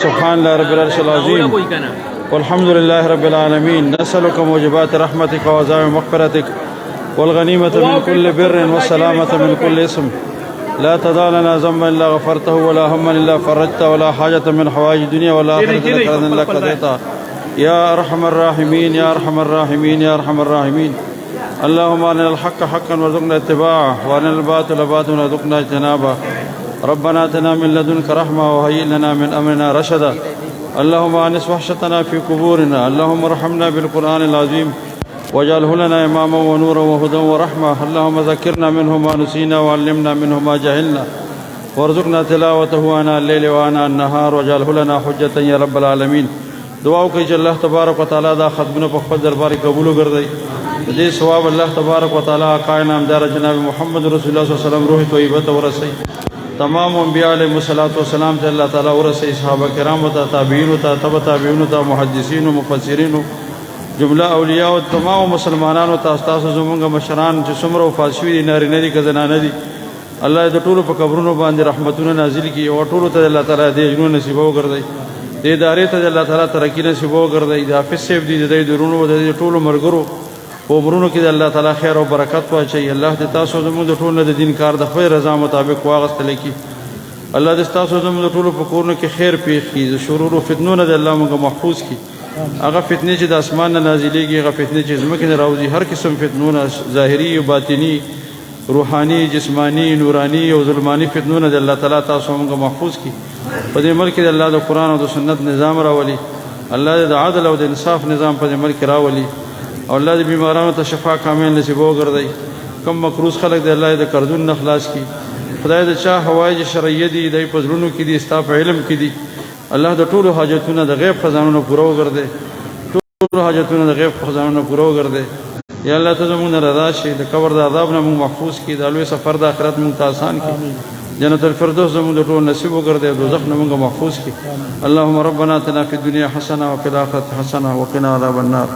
سبحان الله رب العرش العظيم والحمد لله رب العالمين. نسألك موجبات رحمتك وعزائم مغفرتك والغنيمة من كل بر والسلامة من كل اسم. لا تدع لنا ذنبا إلا غفرته ولا هما إلا فرجته ولا حاجة من حوائج الدنيا والآخرة لك إلا قضيتها يا أرحم الراحمين يا أرحم الراحمين يا أرحم الراحمين. اللهم أرنا الحق حقا وارزقنا اتباعه وأرنا الباطل باطلا وارزقنا اجتنابه. ربنا آتنا من لدنك رحمة وهيئ لنا من أمرنا رشدا. اللهم أنس وحشتنا في قبورنا. اللهم ارحمنا بالقرآن العظيم واجعله لنا إماما ونورا وهدى ورحمة. اللهم ذكرنا منه ما نسينا وعلمنا منه ما جهلنا وارزقنا تلاوته آناء الليل وآناء النهار واجعله لنا حجة يا رب العالمين. دعا وکړئ چې الله تبارک وتعالى دا ختمونه په خپل دربار قبول وګرځي. دې ثواب الله تبارک وتعالى قائل نامدار جناب محمد رسول الله صلی الله علیه وسلم روح طیبه ته ورسي. تمام انبیاء علیهم الصلاۃ والسلام ته الله تعالی ورسي. صحابه کرام ته تابعین ته تبع تابعین ته محدثین او مفسرین جمله اولیاء او تمام مسلمانانو ته استاد زمونږ مشران چې څومره وفات شوي دي نارینه دي که زنانه دي الله دې ټولو په قبرونو باندې رحمتونه نازل کړي او ټولو ته الله تعالی دې اجرونه نصیب وګرځي. دې ادارې ته الله تعالی ترقي نصیب وګرځي. د حافظ صاحب دي د درونو د ټولو مرګرو په عمرونو کې الله تعالی خیر او برکت واچي. الله دې تاسو زموږ د ټولو د دین کار د خپل رضا مطابق واغستل کړي. الله دې تاسو زموږ د ټولو په کورونو کې خیر پېښ کړي. د شرور او فتنو نه الله موږ محفوظ کړي. هغه فتنې چې د اسمان نه نازلېږي هغه فتنې چې ځمکې نه راوځي هر قسم فتنونه ظاهري او باطني روحاني جسماني نوراني او ظلماني فتنونه د الله تعالی تاسو موږ محفوظ کړي. په دې ملک د الله د قرآن او د سنت نظام راولي. الله د عدل او د انصاف نظام په دې ملک راولي او الله د بیمارانو ته شفا کامل نصیب وګرځي. کم مکروز خلک د الله د قرضونو نه خلاص کړي. خدای د چا حوایج شرعیه دي د په زړونو کې دي ستا په علم کې دي. الله د ټولو حاجتونو د غیب خزانونو پوره وګرځي. ټولو حاجتونو د غیب خزانونو پوره وګرځي. یا الله ته زموږ نه رضا شي. د قبر د عذاب نه موږ محفوظ کړي. د لوی سفر د آخرت موږ ته آسان کړي. جنت الفردوس زموږ د ټولو نصیب وګرځي. دوزخ نه موږ محفوظ کړي. اللهم ربنا آتنا فی الدنیا حسنه وفي الآخرة حسنه وقنا عذاب النار.